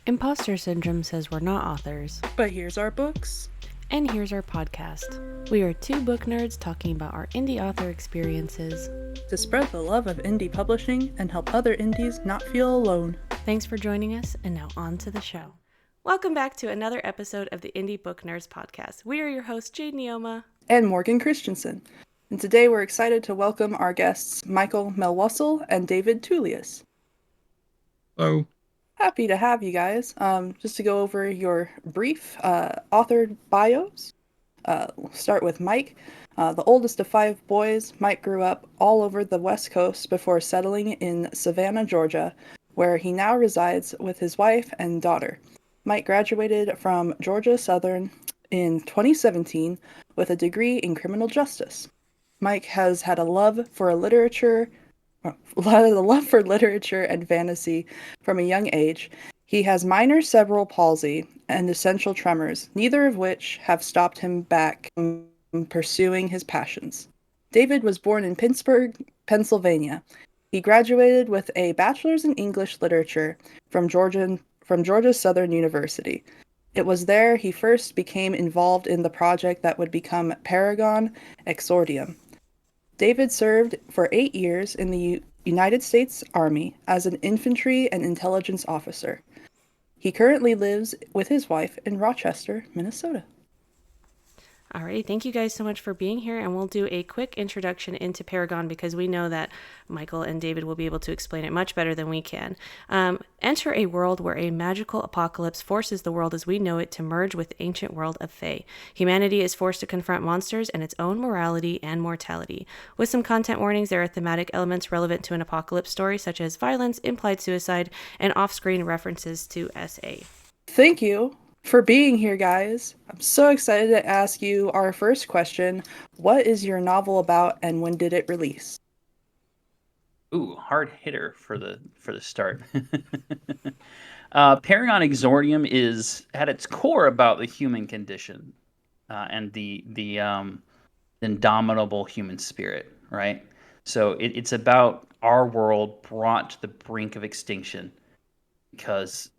Imposter syndrome says we're not authors. But here's our books. And here's our podcast. We are two book nerds talking about our indie author experiences to spread the love of indie publishing and help other indies not feel alone. Thanks for joining us, and now on to the show. Welcome back to another episode of the Indie Book Nerds podcast. We are your hosts, Jade Neoma and Morgan Christensen. And today we're excited to welcome our guests, Mikel Melwasul and David Tullius. Hello. Happy to have you guys. Just to go over your brief author bios. We'll start with Mike. The oldest of 5 boys, Mike grew up all over the West Coast before settling in Savannah, Georgia, where he now resides with his wife and daughter. Mike graduated from Georgia Southern in 2017 with a degree in criminal justice. Mike has had a love for literature and fantasy from a young age. He has minor cerebral palsy and essential tremors, neither of which have stopped him back from pursuing his passions. David was born in Pittsburgh, Pennsylvania. He graduated with a bachelor's in English literature from Georgia Southern University. It was there he first became involved in the project that would become Paragon Exordium. David served for 8 years in the United States Army as an infantry and intelligence officer. He currently lives with his wife in Rochester, Minnesota. Alrighty, thank you guys so much for being here, and we'll do a quick introduction into Paragon because we know that Michael and David will be able to explain it much better than we can. Enter a world where a magical apocalypse forces the world as we know it to merge with the ancient world of Fae. Humanity is forced to confront monsters and its own morality and mortality. With some content warnings, there are thematic elements relevant to an apocalypse story, such as violence, implied suicide, and off-screen references to SA. Thank you for being here, guys. I'm so excited to ask you our first question. What is your novel about, and when did it release? Ooh, hard hitter for the start. Paragon Exordium is at its core about the human condition and the indomitable human spirit, right? So it's about our world brought to the brink of extinction because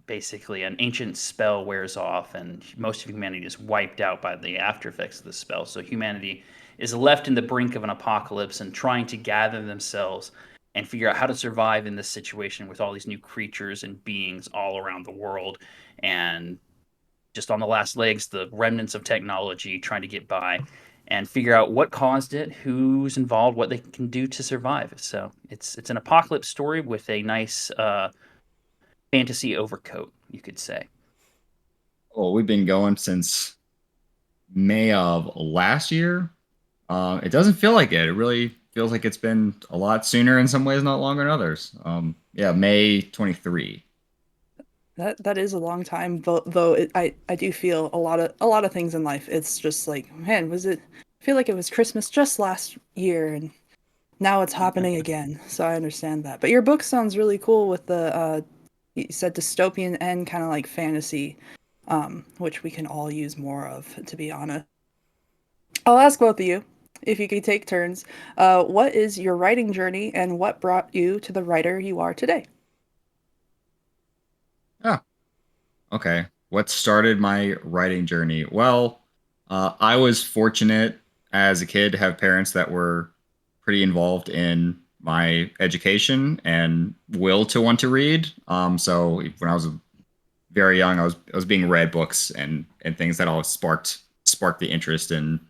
basically an ancient spell wears off and most of humanity is wiped out by the after effects of the spell. So humanity is left in the brink of an apocalypse and trying to gather themselves and figure out how to survive in this situation with all these new creatures and beings all around the world. And just on the last legs, the remnants of technology trying to get by and figure out what caused it, who's involved, what they can do to survive. So it's an apocalypse story with a nice fantasy overcoat, you could say. Well, we've been going since May of last year. It doesn't feel like it. It really feels like it's been a lot sooner in some ways, not longer in others. May 23. That is a long time, though. I do feel a lot of things in life. It's just like, man, I feel like it was Christmas just last year, and now it's happening again. So I understand that. But your book sounds really cool with the you said dystopian and kind of like fantasy, which we can all use more of, to be honest. I'll ask both of you, if you could take turns, what is your writing journey and what brought you to the writer you are today? Okay. What started my writing journey? Well, I was fortunate as a kid to have parents that were pretty involved in my education and will to want to read. So when I was very young, I was being read books and things that all sparked the interest in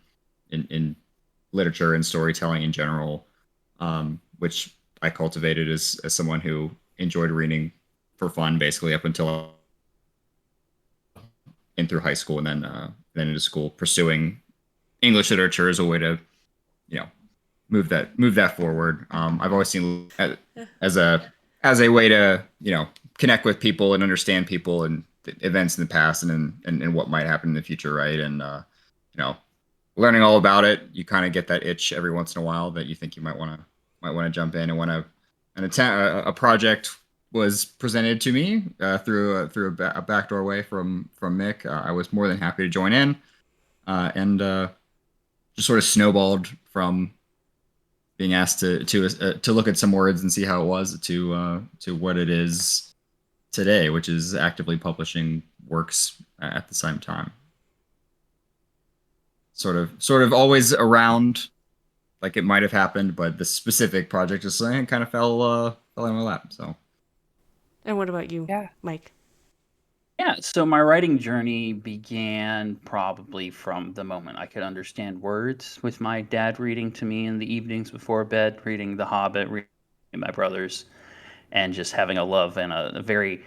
literature and storytelling in general, which I cultivated as someone who enjoyed reading for fun, basically up until in through high school, and then into school, pursuing English literature as a way to, move that forward. I've always seen it as a way to, connect with people and understand people and events in the past and what might happen in the future, right? And learning all about it, you kind of get that itch every once in a while that you think you might want to jump in. And when a project was presented to me through a backdoor way from Mick, I was more than happy to join in, and just sort of snowballed from being asked to look at some words and see how it was to what it is today, which is actively publishing works at the same time. Sort of always around, like it might have happened, but the specific project just kind of fell in my lap. So. And what about you, Yeah. Mike? Yeah, so my writing journey began probably from the moment I could understand words, with my dad reading to me in the evenings before bed, reading The Hobbit, reading my brothers, and just having a love and a very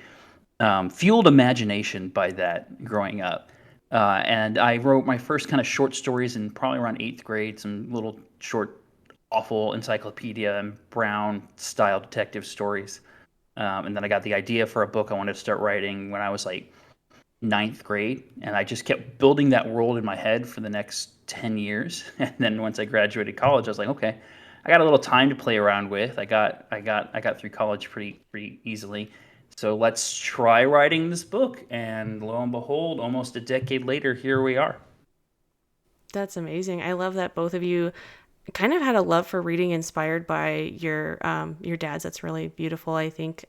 fueled imagination by that growing up. And I wrote my first kind of short stories in probably around eighth grade, some little short, awful encyclopedia and Brown style detective stories. And then I got the idea for a book I wanted to start writing when I was like ninth grade, and I just kept building that world in my head for the next 10 years. And then once I graduated college, I was like, okay, I got a little time to play around with. I got through college pretty easily. So let's try writing this book. And lo and behold, almost a decade later, here we are. That's amazing. I love that both of you kind of had a love for reading inspired by your dads. That's really beautiful, I think.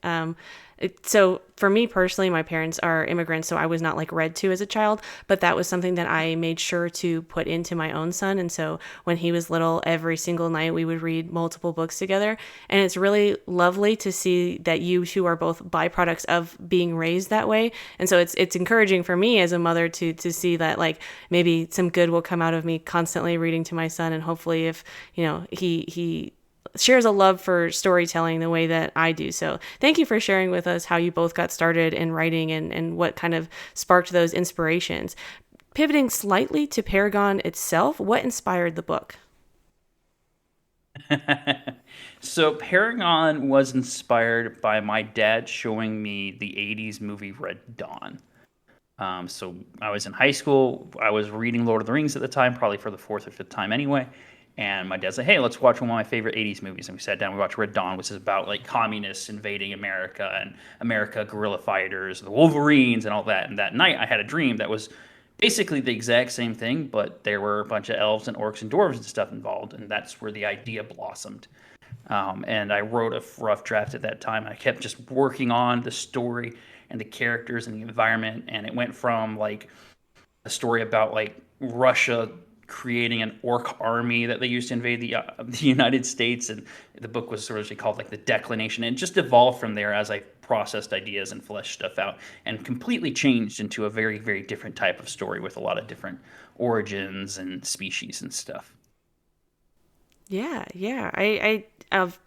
So for me personally, my parents are immigrants, so I was not like read to as a child, but that was something that I made sure to put into my own son. And so when he was little, every single night we would read multiple books together. And it's really lovely to see that you two are both byproducts of being raised that way. And so it's encouraging for me as a mother to see that like maybe some good will come out of me constantly reading to my son. And hopefully if, he shares a love for storytelling the way that I do. So thank you for sharing with us how you both got started in writing and what kind of sparked those inspirations. Pivoting slightly to Paragon itself, what inspired the book? So Paragon was inspired by my dad showing me the 80s movie Red Dawn. So I was in high school. I was reading Lord of the Rings at the time, probably for the fourth or fifth time anyway. And my dad's like, "Hey, let's watch one of my favorite '80s movies." And we sat down. We watched Red Dawn, which is about like communists invading America and America guerrilla fighters, the Wolverines, and all that. And that night, I had a dream that was basically the exact same thing, but there were a bunch of elves and orcs and dwarves and stuff involved, and that's where the idea blossomed. And I wrote a rough draft at that time. I kept just working on the story and the characters and the environment, and it went from like a story about like Russia creating an orc army that they used to invade the United States, and the book was sort of called like the Declination, and it just evolved from there as I processed ideas and fleshed stuff out, and completely changed into a very very different type of story with a lot of different origins and species and stuff. Yeah.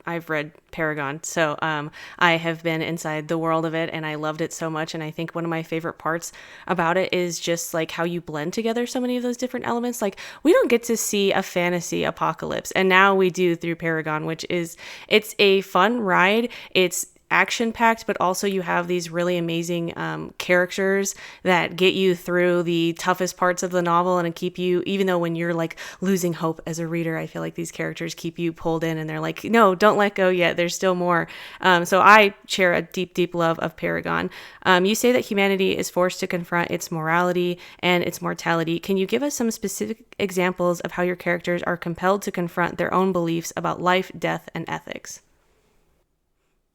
I've read Paragon, so I have been inside the world of it, and I loved it so much. And I think one of my favorite parts about it is just like how you blend together so many of those different elements. Like we don't get to see a fantasy apocalypse, and now we do through Paragon, which is it's a fun ride. It's action packed, but also you have these really amazing characters that get you through the toughest parts of the novel and keep you, even though when you're like losing hope as a reader, I feel like these characters keep you pulled in and they're like, no, don't let go yet. There's still more. So I share a deep love of Paragon. You say that humanity is forced to confront its morality and its mortality. Can you give us some specific examples of how your characters are compelled to confront their own beliefs about life, death, and ethics?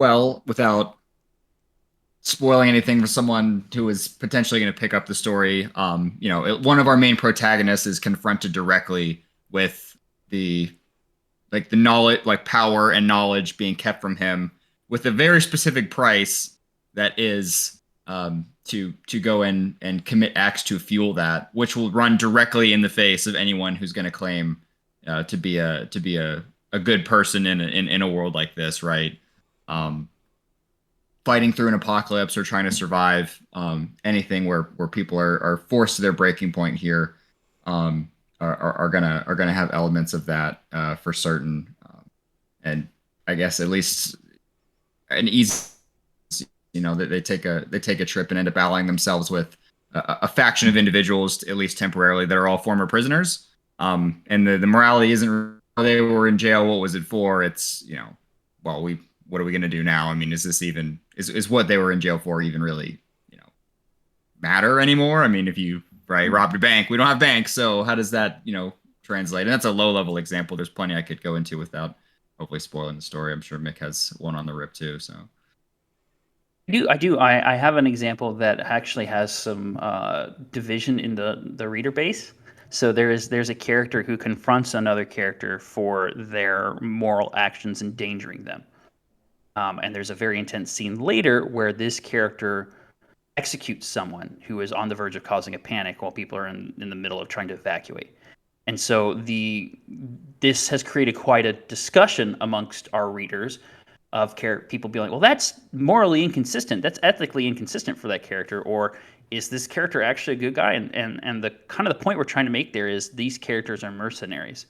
Well, without spoiling anything for someone who is potentially going to pick up the story, one of our main protagonists is confronted directly with the the knowledge, like power and knowledge being kept from him, with a very specific price that is to go in and commit acts to fuel that, which will run directly in the face of anyone who's going to claim to be a good person in a world like this, right? Um, Fighting through an apocalypse or trying to survive anything where people are forced to their breaking point here, are gonna have elements of that for certain. And I guess at least an easy, that they take a trip and end up allying themselves with a faction of individuals, at least temporarily, that are all former prisoners. And the morality isn't, they were in jail, what was it for? It's, well, what are we going to do now? I mean, is this even, is what they were in jail for even really, matter anymore? I mean, if you, right, robbed a bank, we don't have banks. So how does that, translate? And that's a low level example. There's plenty I could go into without hopefully spoiling the story. I'm sure Mick has one on the rip too. So. I have an example that actually has some division in the reader base. So there's a character who confronts another character for their moral actions endangering them. And there's a very intense scene later where this character executes someone who is on the verge of causing a panic while people are in the middle of trying to evacuate. And so this has created quite a discussion amongst our readers of people being like, well, that's morally inconsistent. That's ethically inconsistent for that character. Or is this character actually a good guy? And the kind of the point we're trying to make there is these characters are mercenaries.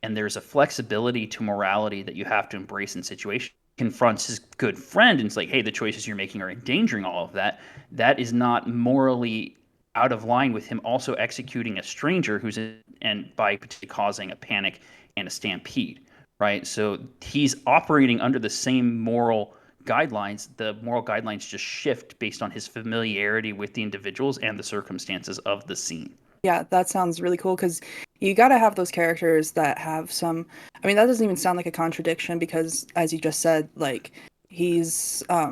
And there's a flexibility to morality that you have to embrace in situations. Confronts his good friend and it's like, hey, the choices you're making are endangering all of that. That is not morally out of line with him also executing a stranger and by potentially causing a panic and a stampede, right? So he's operating under the same moral guidelines. The moral guidelines just shift based on his familiarity with the individuals and the circumstances of the scene. Yeah, that sounds really cool because you got to have those characters that have some. I mean, that doesn't even sound like a contradiction because, as you just said, like he's. I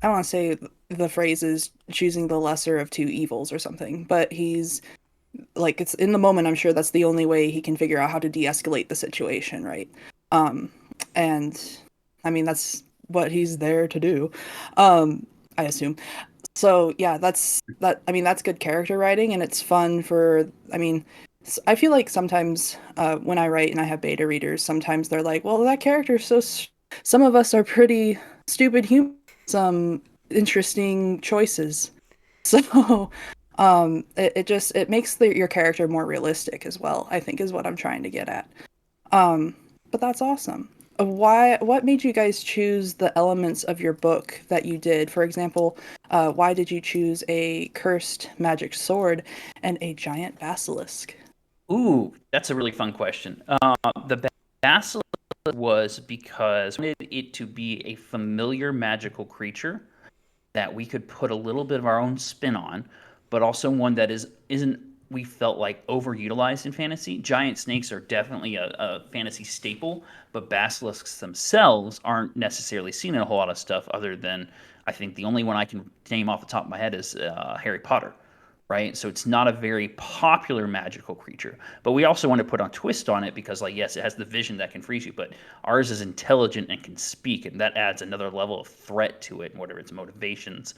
don't want to say the phrase is choosing the lesser of two evils or something, but he's like it's in the moment. I'm sure that's the only way he can figure out how to de-escalate the situation, right? Um, and I mean that's what he's there to do. I assume. So yeah, that's that. I mean, that's good character writing, and it's fun for. I mean, I feel like sometimes when I write and I have beta readers, sometimes they're like, "Well, that character's so." Some of us are pretty stupid humans. Some interesting choices. So, it makes your character more realistic as well. I think is what I'm trying to get at. Um, but that's awesome. What made you guys choose the elements of your book that you did? For example, why did you choose a cursed magic sword and a giant basilisk? Ooh, that's a really fun question. The basilisk was because I wanted it to be a familiar magical creature that we could put a little bit of our own spin on, but also one that isn't we felt like overutilized in fantasy. Giant snakes are definitely a fantasy staple, but basilisks themselves aren't necessarily seen in a whole lot of stuff other than I think the only one I can name off the top of my head is Harry Potter, right? So it's not a very popular magical creature. But we also want to put a twist on it because, like, yes, it has the vision that can freeze you, but ours is intelligent and can speak, and that adds another level of threat to it, and what are its motivations.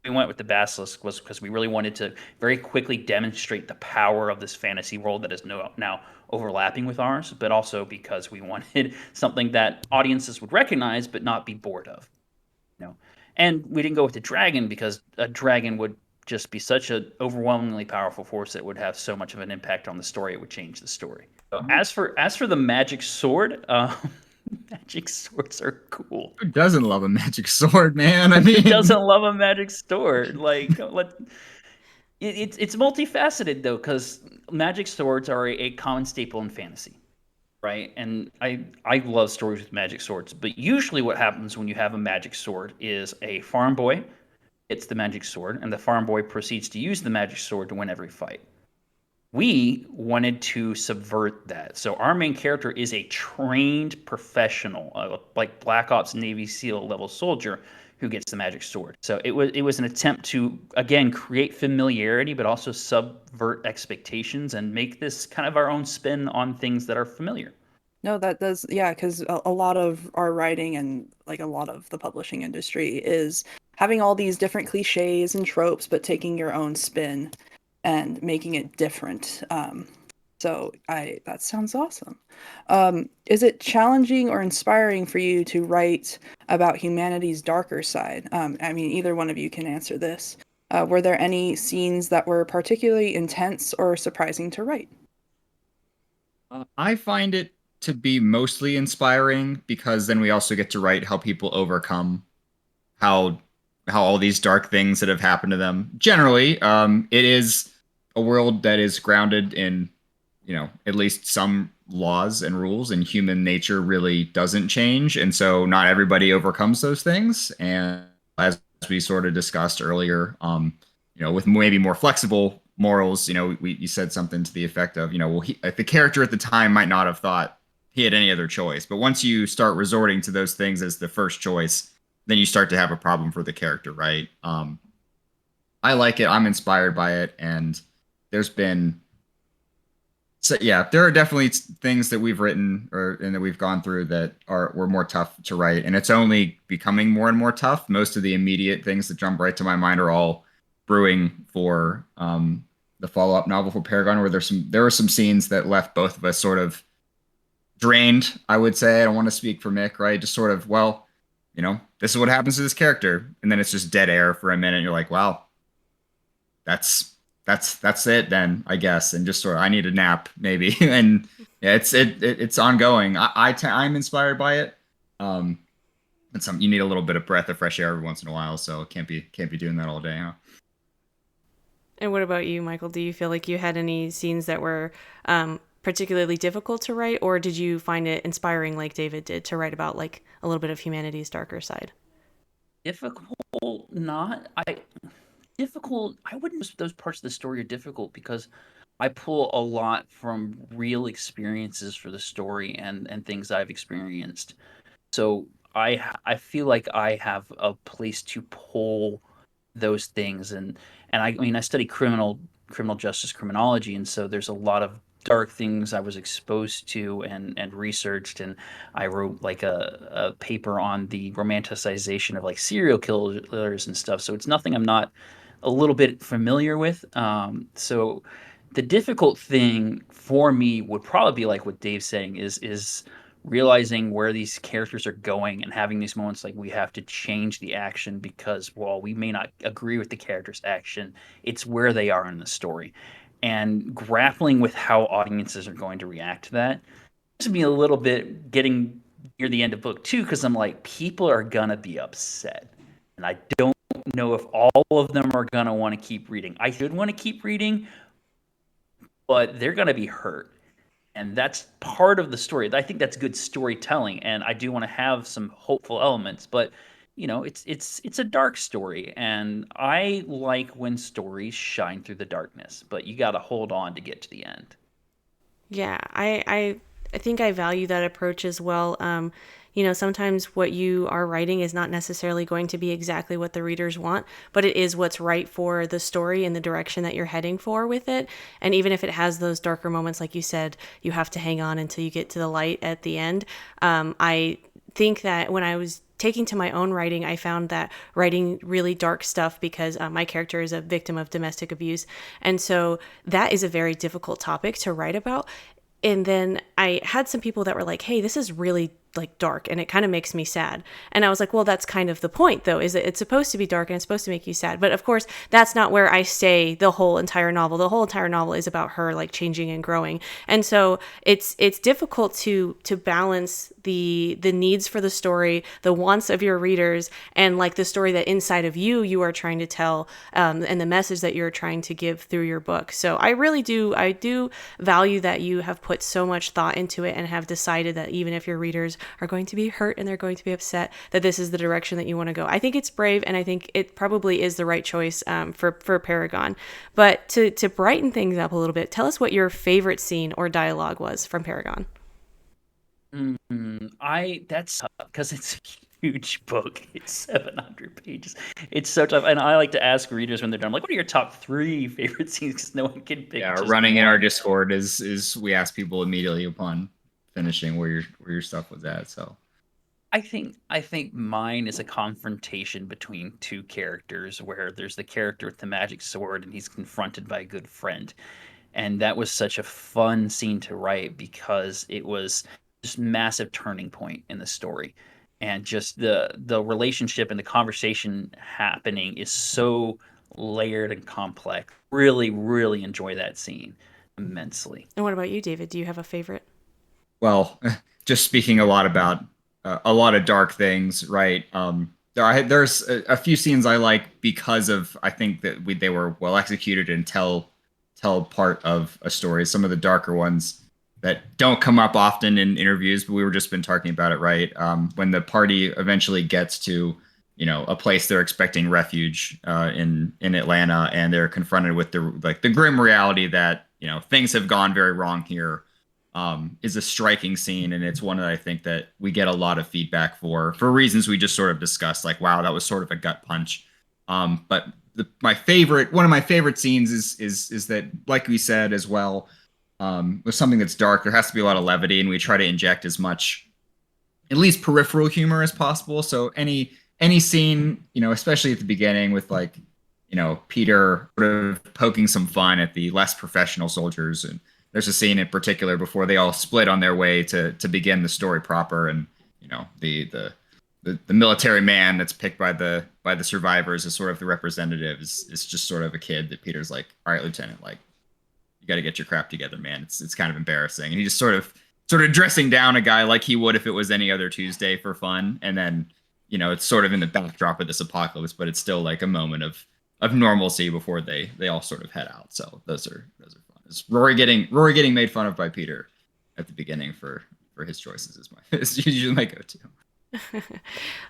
We went with the basilisk was because we really wanted to very quickly demonstrate the power of this fantasy world that is now overlapping with ours, but also because we wanted something that audiences would recognize but not be bored of. You know, and we didn't go with the dragon because a dragon would just be such an overwhelmingly powerful force that would have so much of an impact on the story it would change the story. So as for the magic sword, magic swords are cool. Who doesn't love a magic sword, man? I Who mean, doesn't love a magic sword? Like it's multifaceted though, because magic swords are a common staple in fantasy, right? And I love stories with magic swords, but usually what happens when you have a magic sword is a farm boy hits the magic sword, and the farm boy proceeds to use the magic sword to win every fight. We wanted to subvert that. So our main character is a trained professional, like Black Ops Navy SEAL level soldier who gets the magic sword. So it was an attempt to again create familiarity, but also subvert expectations and make this kind of our own spin on things that are familiar. No, that does, yeah, because a lot of our writing and like a lot of the publishing industry is having all these different cliches and tropes, but taking your own spin and making it different. So that sounds awesome. Is it challenging or inspiring for you to write about humanity's darker side? I mean, either one of you can answer this. Were there any scenes that were particularly intense or surprising to write? I find it to be mostly inspiring because then we also get to write how people overcome how all these dark things that have happened to them. Generally, it is a world that is grounded in, at least some laws and rules, and human nature really doesn't change, and so not everybody overcomes those things. And as we sort of discussed earlier, with maybe more flexible morals, you said something to the effect of, well, the character at the time might not have thought he had any other choice, but once you start resorting to those things as the first choice, then you start to have a problem for the character, right? I like it. I'm inspired by it, and there's been so yeah, there are definitely things that we've written or and that we've gone through that were more tough to write, and it's only becoming more and more tough. Most of the immediate things that jump right to my mind are all brewing for the follow-up novel for Paragon, where there were some scenes that left both of us sort of drained. I would say I don't want to speak for Mick, right? Just sort of this is what happens to this character, and then it's just dead air for a minute. And you're like, wow, that's that's it then, I guess, and just sort of I need a nap maybe. And yeah, it's ongoing. I'm inspired by it. And you need a little bit of breath of fresh air every once in a while, so can't be doing that all day, huh? And what about you, Michael? Do you feel like you had any scenes that were particularly difficult to write, or did you find it inspiring, like David did, to write about like a little bit of humanity's darker side? Difficult, not I. Difficult. I wouldn't say those parts of the story are difficult because I pull a lot from real experiences for the story and things I've experienced. So I feel like I have a place to pull those things, and I mean I study criminal justice criminology, and so there's a lot of dark things I was exposed to and researched, and I wrote like a paper on the romanticization of like serial killers and stuff, so it's nothing I'm not a little bit familiar with. So the difficult thing for me would probably be like what Dave's saying is realizing where these characters are going and having these moments like we have to change the action because while we may not agree with the character's action, it's where they are in the story. And grappling with how audiences are going to react to that. To me a little bit getting near the end of book 2 because I'm like, people are gonna be upset. And I don't know if all of them are gonna want to keep reading. I should want to keep reading, but they're gonna be hurt, and that's part of the story. I think that's good storytelling, and I do want to have some hopeful elements, but it's a dark story, and I like when stories shine through the darkness, but you got to hold on to get to the end. Yeah, I think I value that approach as well. Sometimes what you are writing is not necessarily going to be exactly what the readers want, but it is what's right for the story and the direction that you're heading for with it. And even if it has those darker moments, like you said, you have to hang on until you get to the light at the end. I think that when I was taking to my own writing, I found that writing really dark stuff because my character is a victim of domestic abuse. And so that is a very difficult topic to write about. And then I had some people that were like, hey, this is really like dark and it kind of makes me sad. And I was like, well, that's kind of the point though, is that it's supposed to be dark and it's supposed to make you sad. But of course, that's not where I stay the whole entire novel. The whole entire novel is about her like changing and growing. And so it's difficult to balance the needs for the story, the wants of your readers, and like the story that inside of you are trying to tell, and the message that you're trying to give through your book. So I do value that you have put so much thought into it and have decided that even if your readers are going to be hurt and they're going to be upset, that this is the direction that you want to go. I think it's brave, and I think it probably is the right choice for Paragon. But to brighten things up a little bit, tell us what your favorite scene or dialogue was from Paragon. That's tough because it's a huge book. It's 700 pages. It's so tough, and I like to ask readers when they're done, like, what are your top 3 favorite scenes? Because no one can pick. Yeah, just running in one. our Discord is we ask people immediately upon finishing where your stuff was at. So I think mine is a confrontation between two characters where there's the character with the magic sword and he's confronted by a good friend. And that was such a fun scene to write because it was just massive turning point in the story. And just the relationship and the conversation happening is so layered and complex. Really, really enjoy that scene immensely. And what about you, David? Do you have a favorite? well, just speaking a lot about a lot of dark things, right? There's a few scenes I like because of I think that they were well executed and tell part of a story. Some of the darker ones that don't come up often in interviews, but we were just been talking about it, right? When the party eventually gets to a place they're expecting refuge in Atlanta, and they're confronted with the grim reality that things have gone very wrong here. is a striking scene, and it's one that I think that we get a lot of feedback for reasons we just sort of discussed. Like, wow, that was sort of a gut punch. But one of my favorite scenes is that, like we said as well, with something that's dark, there has to be a lot of levity, and we try to inject as much, at least peripheral humor as possible. So any scene, especially at the beginning with like, Peter sort of poking some fun at the less professional soldiers, and there's a scene in particular before they all split on their way to begin the story proper, and the military man that's picked by the survivors as sort of the representative is just sort of a kid that Peter's like, all right, Lieutenant, like, you got to get your crap together, man. It's kind of embarrassing, and he just sort of dressing down a guy like he would if it was any other Tuesday for fun, and then it's sort of in the backdrop of this apocalypse, but it's still like a moment of normalcy before they all sort of head out. So those are fun. It's Rory getting made fun of by Peter at the beginning for his choices is usually my go-to.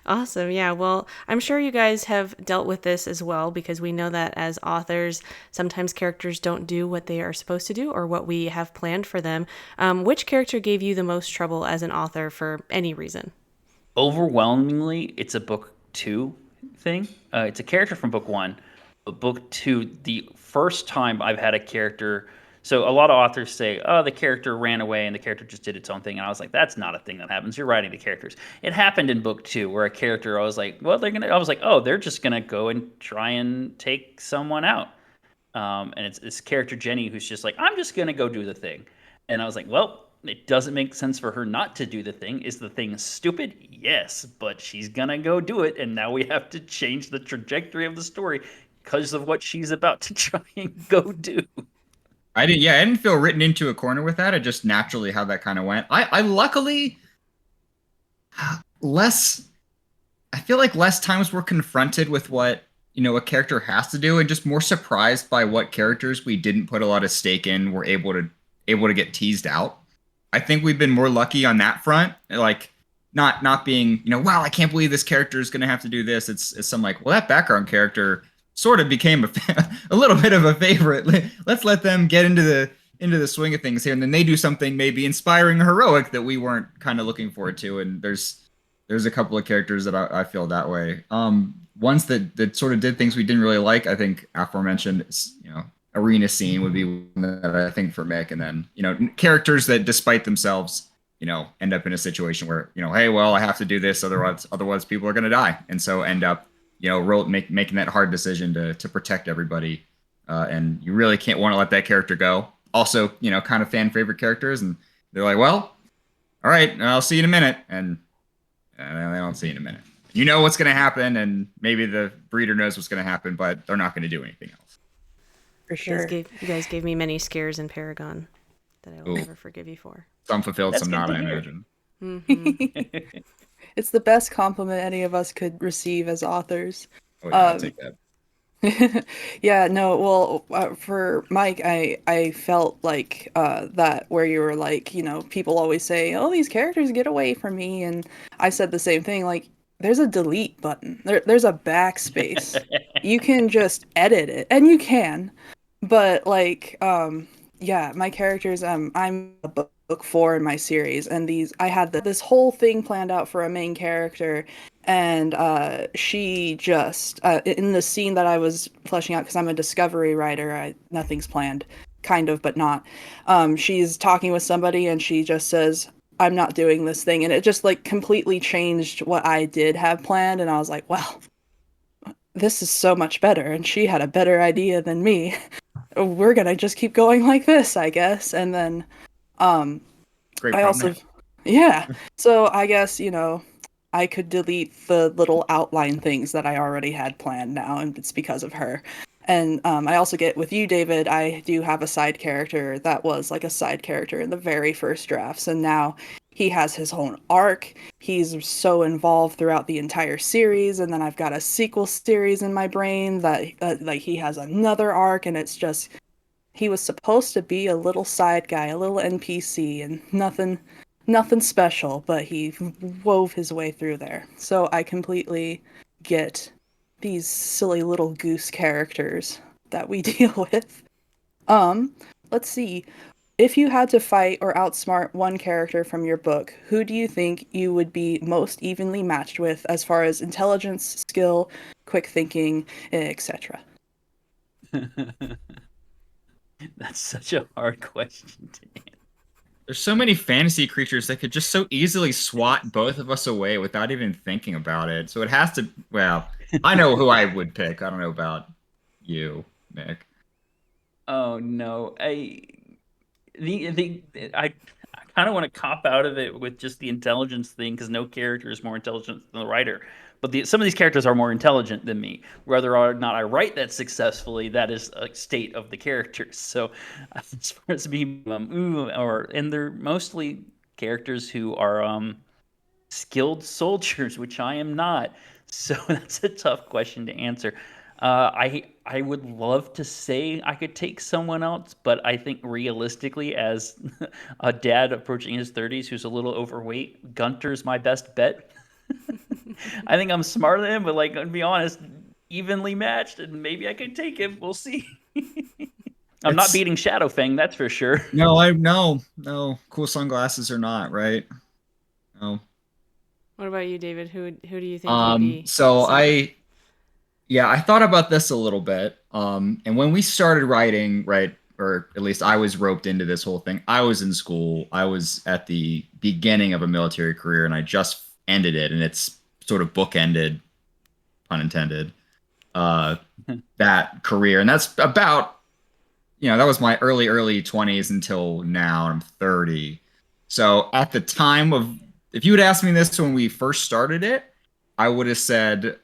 Awesome. Yeah. Well, I'm sure you guys have dealt with this as well, because we know that as authors, sometimes characters don't do what they are supposed to do or what we have planned for them. Which character gave you the most trouble as an author for any reason? Overwhelmingly, it's a book 2 thing. It's a character from book 1. But book 2, the first time I've had a character. So a lot of authors say, oh, the character ran away and the character just did its own thing. And I was like, that's not a thing that happens. You're writing the characters. It happened in book 2 where a character, I was like, they're just going to go and try and take someone out. And it's this character, Jenny, who's just like, I'm just going to go do the thing. And I was like, well, it doesn't make sense for her not to do the thing. Is the thing stupid? Yes, but she's going to go do it. And now we have to change the trajectory of the story because of what she's about to try and go do. I didn't feel written into a corner with that. It just naturally how that kind of went. I luckily I feel like less times we're confronted with what, a character has to do, and just more surprised by what characters we didn't put a lot of stake in were able to get teased out. I think we've been more lucky on that front. Like not being, wow, I can't believe this character is going to have to do this. It's some like, well, that background character sort of became a little bit of a favorite. Let's let them get into the swing of things here, and then they do something maybe inspiring or heroic that we weren't kind of looking forward to. And there's a couple of characters that I feel that way. Ones that sort of did things we didn't really like. I think aforementioned, arena scene would be one that I think for Mick, and then characters that despite themselves, end up in a situation where hey, well, I have to do this, otherwise people are going to die, and so end up making that hard decision to protect everybody, and you really can't want to let that character go. Also, kind of fan favorite characters, and they're like, well, all right, I'll see you in a minute, and they don't see you in a minute. You know what's going to happen, and maybe the breeder knows what's going to happen, but they're not going to do anything else. For sure. You guys gave me many scares in Paragon that I will never forgive you for. Some fulfilled, some not, I imagine. Mm-hmm. It's the best compliment any of us could receive as authors. Oh, yeah, I'll take that. Yeah, no, well, for Mike, I felt like that where you were like, people always say, oh, these characters get away from me. And I said the same thing, like, there's a delete button. There's a backspace. You can just edit it, and you can. But, like, yeah, my characters, I'm a book 4 in my series, and I had this whole thing planned out for a main character, and she just in the scene that I was fleshing out, because I'm a discovery writer, nothing's planned, kind of, but not. She's talking with somebody, and she just says, I'm not doing this thing, and it just like completely changed what I did have planned, and I was like, wow, this is so much better, and she had a better idea than me. We're gonna just keep going like this, I guess. And then Great I also, yeah. So I guess, I could delete the little outline things that I already had planned now, and it's because of her. And I also get with you, David, I do have a side character that was like a side character in the very first drafts, and now he has his own arc. He's so involved throughout the entire series, and then I've got a sequel series in my brain that like he has another arc, and it's just, he was supposed to be a little side guy, a little NPC, and nothing special, but he wove his way through there. So I completely get these silly little goose characters that we deal with. Let's see. If you had to fight or outsmart one character from your book, who do you think you would be most evenly matched with as far as intelligence, skill, quick thinking, etc.? That's such a hard question to answer. There's so many fantasy creatures that could just so easily swat both of us away without even thinking about it. So it has to, well, I know who I would pick. I don't know about you, Nick. Oh no, the I kind of want to cop out of it with just the intelligence thing because no character is more intelligent than the writer. But some of these characters are more intelligent than me. Whether or not I write that successfully, that is a state of the characters. So, as far as me, and they're mostly characters who are skilled soldiers, which I am not. So that's a tough question to answer. I would love to say I could take someone else, but I think realistically, as a dad approaching his 30s who's a little overweight, Gunter's my best bet. I think I'm smarter than him, but like, to be honest, evenly matched, and maybe I could take him. We'll see. I'm not It's beating Shadowfang, that's for sure. no cool sunglasses or not, right? No. What about you, David? Who do you think you'd be So somewhere? I thought about this a little bit. And when we started writing, right, or at least I was roped into this whole thing, I was in school. I was at the beginning of a military career and I just ended it and it's sort of bookended, pun intended, uh, that career. And that's about, that was my early 20s until now. I'm 30. So at the time of, if you had asked me this when we first started it, I would have said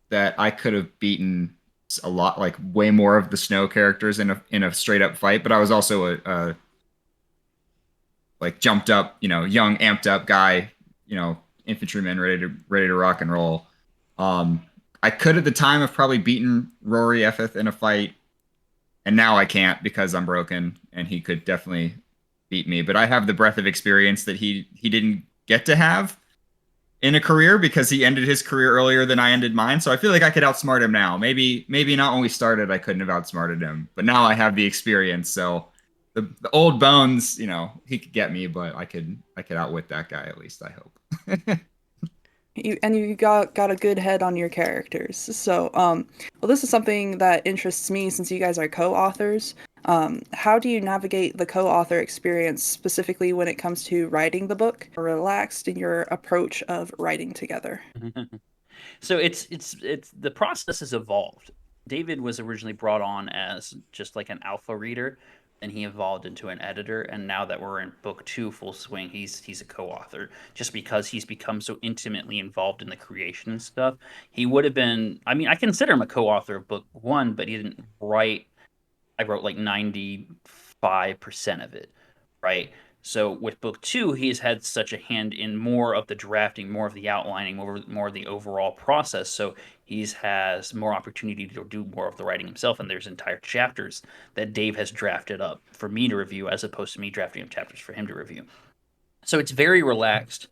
that I could have beaten a lot, like way more of the snow characters in a straight up fight. But I was also a like jumped up, young, amped up guy, infantryman ready to rock and roll. Um, I could at the time have probably beaten Rory Effeth in a fight, and now I can't because I'm broken, and he could definitely beat me. But I have the breadth of experience that he didn't get to have in a career because he ended his career earlier than I ended mine. So I feel like I could outsmart him now. Maybe not when we started I couldn't have outsmarted him, but now I have the experience. So the old bones, he could get me, but I could outwit that guy at least, I hope. You got a good head on your characters. So, well, this is something that interests me since you guys are co-authors. How do you navigate the co-author experience specifically when it comes to writing the book? Relaxed in your approach of writing together. So it's the process has evolved. David was originally brought on as just like an alpha reader, and he evolved into an editor. And now that we're in book 2 full swing, he's a co-author just because he's become so intimately involved in the creation and stuff. He would have been. I mean, I consider him a co-author of book 1, but he didn't write. I wrote like 95% of it, right? So with book 2, he's had such a hand in more of the drafting, more of the outlining, more of the overall process. So he's has more opportunity to do more of the writing himself. And there's entire chapters that Dave has drafted up for me to review, as opposed to me drafting up chapters for him to review. So it's very relaxed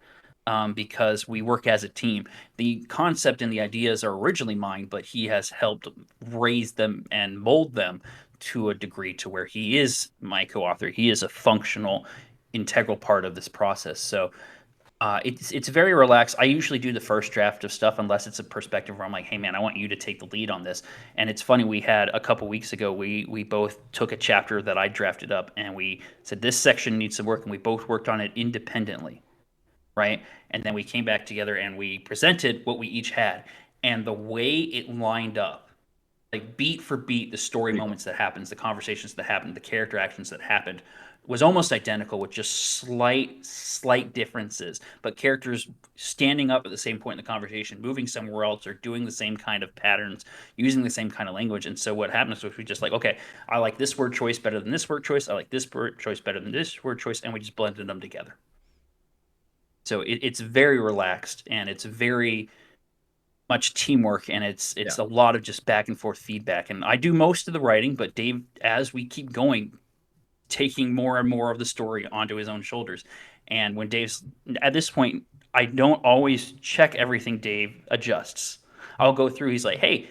because we work as a team. The concept and the ideas are originally mine, but he has helped raise them and mold them to a degree to where he is my co-author. He is a functional, integral part of this process. So it's very relaxed. I usually do the first draft of stuff unless it's a perspective where I'm like, hey man, I want you to take the lead on this. And it's funny, we had a couple weeks ago, we both took a chapter that I drafted up and we said this section needs some work, and we both worked on it independently, right? And then we came back together and we presented what we each had. And the way it lined up, like beat for beat, the story Pretty cool. moments that happens, the conversations that happened, the character actions that happened, was almost identical with just slight differences. But characters standing up at the same point in the conversation, moving somewhere else, or doing the same kind of patterns, using the same kind of language. And so what happens was we just like, okay, I like this word choice better than this word choice. I like this word choice better than this word choice, and we just blended them together. So it's very relaxed and it's very much teamwork, and it's Yeah. a lot of just back and forth feedback. And I do most of the writing, but Dave, as we keep going, taking more and more of the story onto his own shoulders. And when Dave's at this point, I don't always check everything Dave adjusts. I'll go through. He's like, "Hey,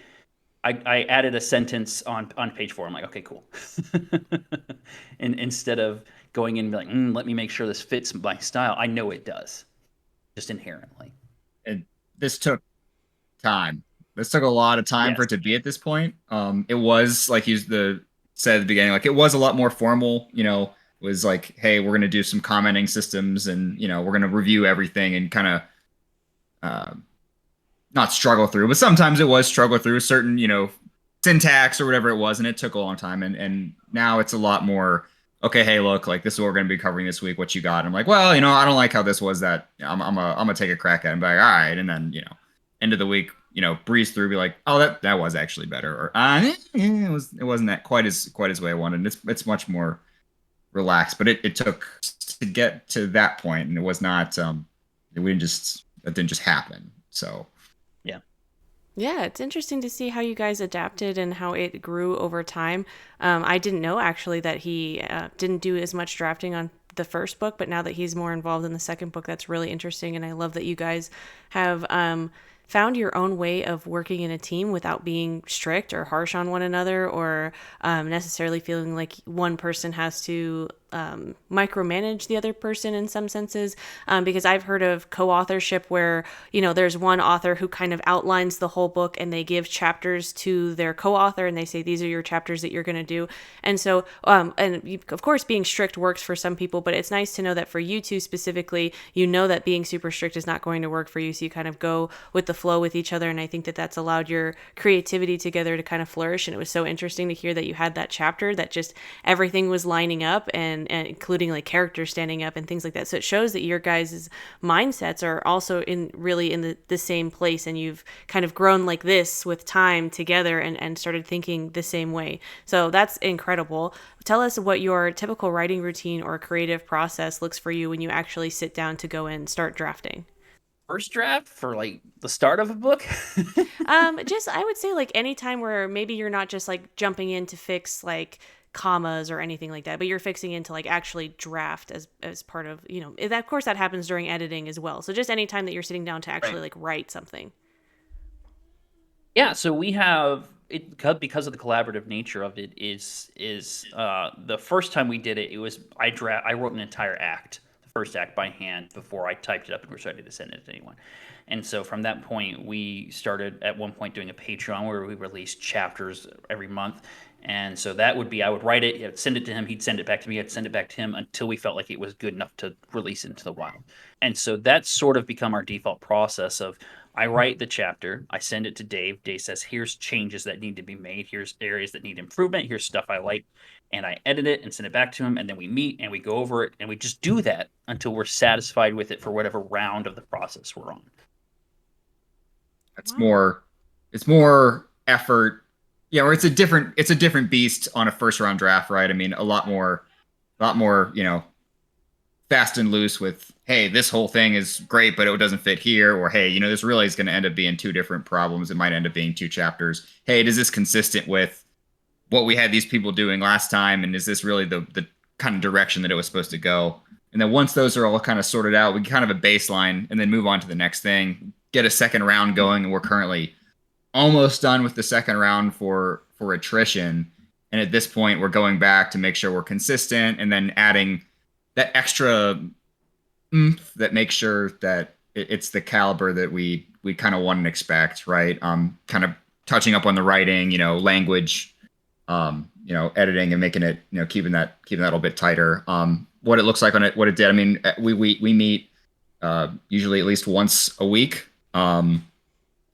I added a sentence on page 4. I'm like, okay, cool. And instead of going in and be like, let me make sure this fits my style, I know it does, just inherently. And this took time. This took a lot of time for Yes. it to be at this point. It was like said at the beginning, like it was a lot more formal. It was like, hey, we're gonna do some commenting systems, and we're gonna review everything and kind of not struggle through, but sometimes it was struggle through certain syntax or whatever it was, and it took a long time. And now it's a lot more. Okay, hey, look, like this is what we're gonna be covering this week. What you got? And I'm like, well, I don't like how this was. That I'm gonna take a crack at it and be like, all right, and then end of the week, breeze through, be like, oh, that was actually better, or it wasn't that quite as way I wanted. It's much more relaxed, but it took to get to that point, and it was not that didn't just happen. So Yeah, it's interesting to see how you guys adapted and how it grew over time. I didn't know actually that he didn't do as much drafting on the first book, but now that he's more involved in the second book, that's really interesting. And I love that you guys have found your own way of working in a team without being strict or harsh on one another, or necessarily feeling like one person has to micromanage the other person in some senses, because I've heard of co-authorship where there's one author who kind of outlines the whole book and they give chapters to their co-author and they say these are your chapters that you're going to do. And so of course being strict works for some people, but it's nice to know that for you two specifically, that being super strict is not going to work for you, so you kind of go with the flow with each other. And I think that that's allowed your creativity together to kind of flourish. And it was so interesting to hear that you had that chapter that just everything was lining up, and including like characters standing up and things like that. So it shows that your guys' mindsets are also in the same place, and you've kind of grown like this with time together and started thinking the same way. So that's incredible. Tell us what your typical writing routine or creative process looks for you when you actually sit down to go and start drafting. First draft for like the start of a book? Just I would say like any time where maybe you're not just like jumping in to fix like commas or anything like that, but you're fixing into like actually draft as part of that. Of course that happens during editing as well, so just any time that you're sitting down to actually like write something. Yeah, so we have it because of the collaborative nature of it. Is the first time we did it, it was I wrote an entire act, the first act by hand before I typed it up and was ready to send it to anyone. And so from that point, we started at one point doing a Patreon where we released chapters every month. And so that would be, I would write it, I'd send it to him, he'd send it back to me, I'd send it back to him until we felt like it was good enough to release it into the wild. And so that's sort of become our default process of I write the chapter, I send it to Dave. Dave says, here's changes that need to be made, here's areas that need improvement, here's stuff I like. And I edit it and send it back to him, and then we meet and we go over it, and we just do that until we're satisfied with it for whatever round of the process we're on. It's more effort. Or it's a different beast on a first round draft, right? I mean, a lot more, fast and loose with, hey, this whole thing is great, but it doesn't fit here, or hey, this really is going to end up being two different problems. It might end up being two chapters. Hey, is this consistent with what we had these people doing last time, and is this really the kind of direction that it was supposed to go? And then once those are all kind of sorted out, we kind of a baseline, and then move on to the next thing. Get a second round going, and we're currently almost done with the second round for attrition. And at this point, we're going back to make sure we're consistent, and then adding that extra oomph that makes sure that it's the caliber that we kind of want and expect, right? Kind of touching up on the writing, language, editing, and making it, keeping that a little bit tighter. What it looks like on it, what it did. I mean, we meet usually at least once a week.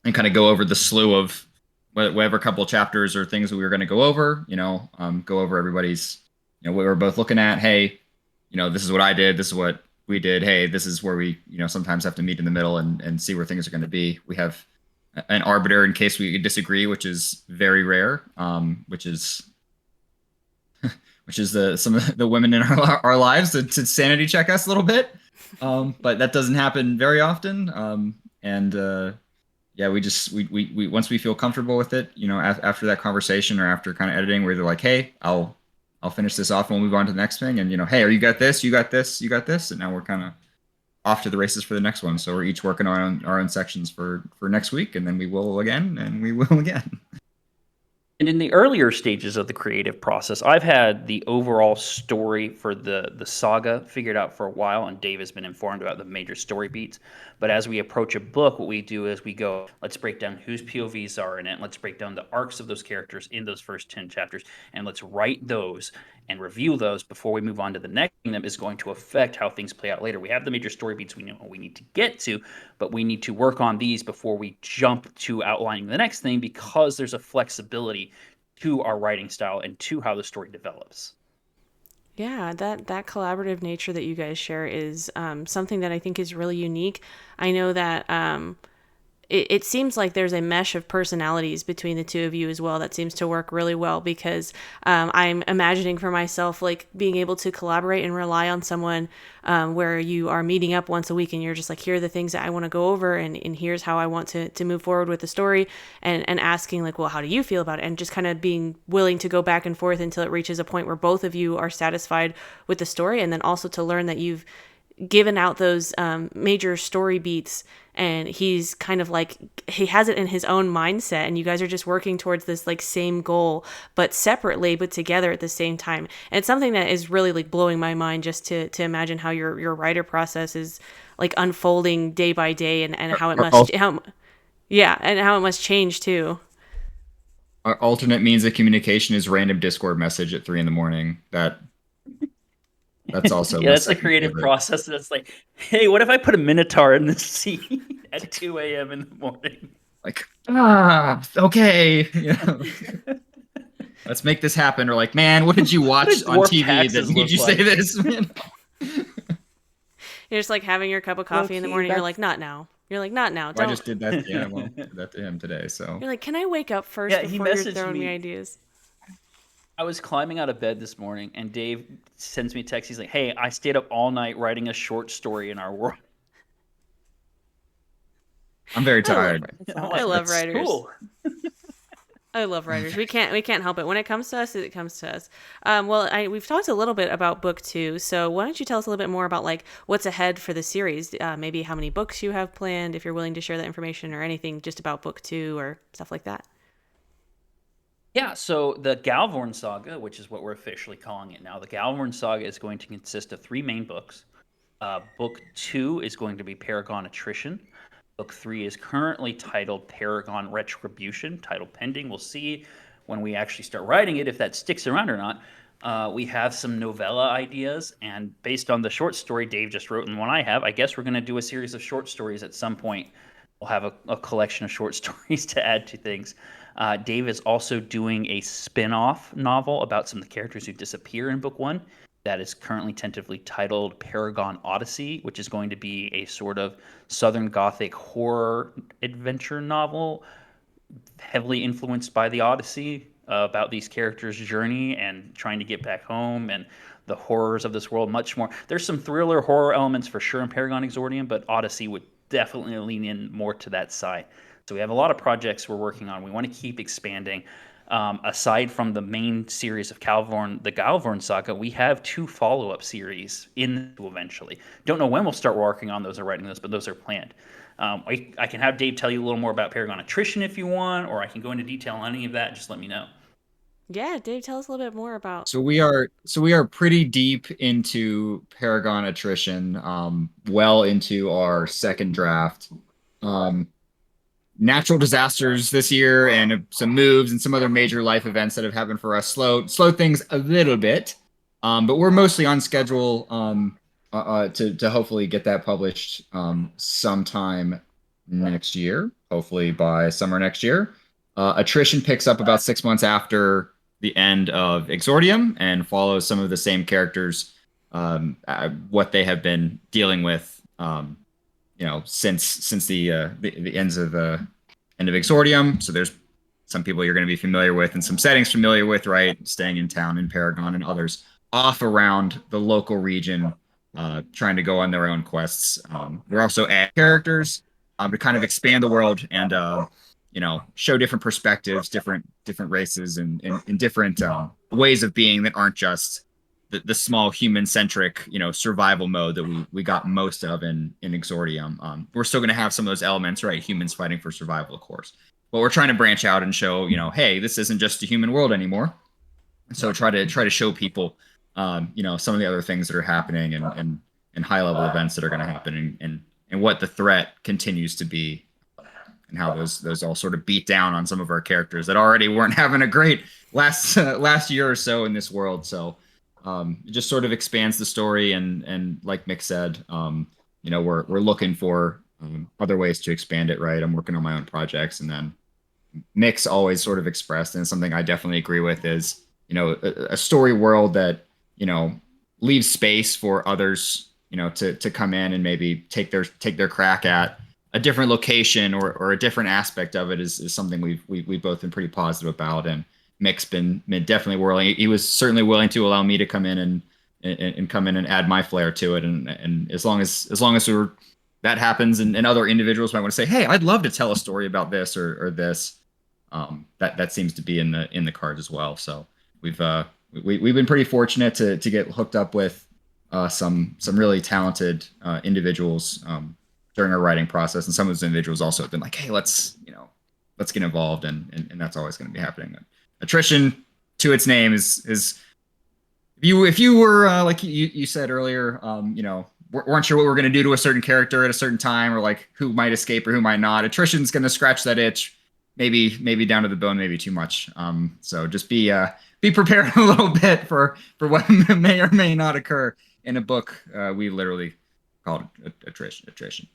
And kind of go over the slew of whatever couple of chapters or things that we were going to go over, go over everybody's, what we were both looking at. Hey, this is what I did. This is what we did. Hey, this is where we, sometimes have to meet in the middle and see where things are going to be. We have an arbiter in case we disagree, which is very rare, which is some of the women in our lives to sanity check us a little bit. But that doesn't happen very often. Yeah, we once we feel comfortable with it, after that conversation or after kind of editing, we're either like, hey, I'll finish this off and we'll move on to the next thing. And, hey, you got this, you got this, you got this. And now we're kind of off to the races for the next one. So we're each working on our own sections for next week, and then we will again, and we will again. And in the earlier stages of the creative process, I've had the overall story for the saga figured out for a while, and Dave has been informed about the major story beats. But as we approach a book, what we do is we go, let's break down whose POVs are in it, let's break down the arcs of those characters in those first 10 chapters, and let's write those and review those before we move on to the next thing that is going to affect how things play out later. We have the major story beats we know we need to get to, but we need to work on these before we jump to outlining the next thing, because there's a flexibility to our writing style and to how the story develops. Yeah, that collaborative nature that you guys share is something that I think is really unique. I know that it seems like there's a mesh of personalities between the two of you as well that seems to work really well, because I'm imagining for myself like being able to collaborate and rely on someone where you are meeting up once a week and you're just like, here are the things that I want to go over, and here's how I want to move forward with the story, and asking like, well, how do you feel about it? And just kind of being willing to go back and forth until it reaches a point where both of you are satisfied with the story, and then also to learn that you've given out those major story beats, and he's kind of like, he has it in his own mindset, and you guys are just working towards this like same goal, but separately but together at the same time. And it's something that is really like blowing my mind, just to imagine how your writer process is like unfolding day by day, and how it must and how it must change too. Our alternate means of communication is random Discord message at 3 a.m. That's also yeah, that's a creative process. That's like, hey, what if I put a minotaur in the scene at 2 a.m. in the morning? Like, okay, let's make this happen. Or like, man, what did you watch on TV that made you say this? You're just like having your cup of coffee in the morning. You're like, not now. You're like, not now. Don't. I just did that. Yeah, well, did that to him today. So you're like, can I wake up first before you're throwing me ideas? I was climbing out of bed this morning, and Dave sends me a text. He's like, hey, I stayed up all night writing a short story in our world. I'm very tired. I love writers. Cool. I love writers. We can't help it. When it comes to us, it comes to us. Well, we've talked a little bit about book 2. So why don't you tell us a little bit more about like what's ahead for the series? Maybe how many books you have planned, if you're willing to share that information, or anything just about book 2 or stuff like that. Yeah, so the Galvorn Saga, which is what we're officially calling it now, the Galvorn Saga is going to consist of 3 main books. Book 2 is going to be Paragon Attrition. Book 3 is currently titled Paragon Retribution, title pending. We'll see when we actually start writing it if that sticks around or not. We have some novella ideas, and based on the short story Dave just wrote and one I have, I guess we're going to do a series of short stories at some point. We'll have a collection of short stories to add to things. Dave is also doing a spin-off novel about some of the characters who disappear in book 1 that is currently tentatively titled Paragon Odyssey, which is going to be a sort of Southern Gothic horror adventure novel heavily influenced by the Odyssey, about these characters' journey and trying to get back home and the horrors of this world much more. There's some thriller horror elements for sure in Paragon Exordium, but Odyssey would definitely lean in more to that side. So we have a lot of projects we're working on. We want to keep expanding. Aside from the main series of the Galvorn Saga, we have 2 follow-up series eventually. Don't know when we'll start working on those or writing those, but those are planned. I can have Dave tell you a little more about Paragon Attrition if you want, or I can go into detail on any of that. Just let me know. Yeah, Dave, tell us a little bit more about. So we are pretty deep into Paragon Attrition, well into our second draft. Natural disasters this year and some moves and some other major life events that have happened for us slow things a little bit, but we're mostly on schedule to hopefully get that published sometime next year, hopefully by summer next year. Attrition picks up about 6 months after the end of Exordium and follows some of the same characters, what they have been dealing with since the end of Exordium. So there's some people you're going to be familiar with and some settings familiar with, right? Staying in town in Paragon, and others off around the local region, trying to go on their own quests. We're also adding characters to kind of expand the world and show different perspectives, different races, and different ways of being that aren't just the small human-centric, survival mode that we got most of in Exordium. We're still going to have some of those elements, right? Humans fighting for survival, of course. but we're trying to branch out and show, hey, this isn't just a human world anymore. So try to show people, some of the other things that are happening and high level events that are going to happen and what the threat continues to be and how those all sort of beat down on some of our characters that already weren't having a great last year or so in this world. So it just sort of expands the story and like Mick said, we're looking for other ways to expand it. Right, I'm working on my own projects, and then Mick's always sort of expressed, and something I definitely agree with is a story world that leaves space for others to come in and maybe take their crack at a different location or a different aspect of it is something we've both been pretty positive about. And Mick's been definitely willing. He was certainly willing to allow me to come in and come in and add my flair to it. And as long as that happens, and other individuals might want to say, hey, I'd love to tell a story about this or this. That seems to be in the cards as well. So we've been pretty fortunate to get hooked up with some really talented individuals during our writing process, and some of those individuals also have been like, hey, let's get involved, and that's always going to be happening. Attrition, to its name, is if you were like you said earlier, weren't sure what we're going to do to a certain character at a certain time, or like who might escape or who might not. Attrition's going to scratch that itch, maybe down to the bone, maybe too much. So just be prepared a little bit for what may or may not occur in a book. We literally call it attrition.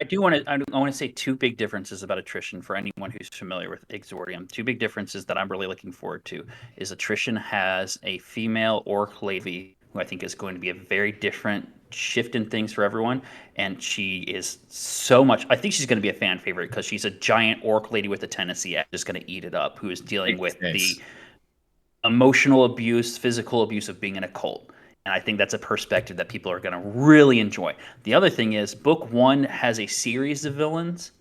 I want to say two big differences about attrition for anyone who's familiar with Exordium. Two big differences that I'm really looking forward to is attrition has a female orc lady who I think is going to be a very different shift in things for everyone, and she is so much. I think she's going to be a fan favorite because she's a giant orc lady with a tendency at just going to eat it up, who is dealing with the emotional abuse, physical abuse of being in a cult. And I think that's a perspective that people are going to really enjoy. The other thing is, book 1 has a series of villains.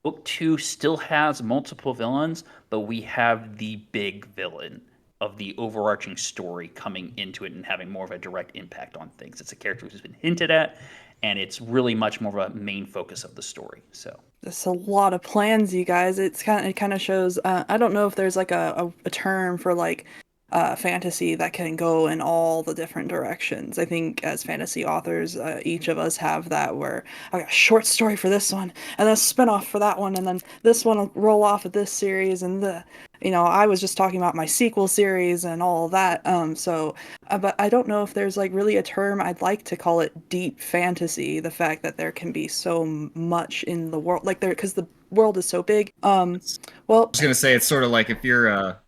Book 2 still has multiple villains, but we have the big villain of the overarching story coming into it and having more of a direct impact on things. It's a character who's been hinted at, and it's really much more of a main focus of the story. So that's a lot of plans, you guys. It kind of shows. I don't know if there's like a term for like fantasy that can go in all the different directions. I think as fantasy authors, each of us have that, where I got a short story for this one, and then a spinoff for that one, and then this one will roll off of this series, and I was just talking about my sequel series and all of that. But I don't know if there's like really a term. I'd like to call it deep fantasy. The fact that there can be so much in the world, like because the world is so big. Well, I was gonna say, it's sort of like if you're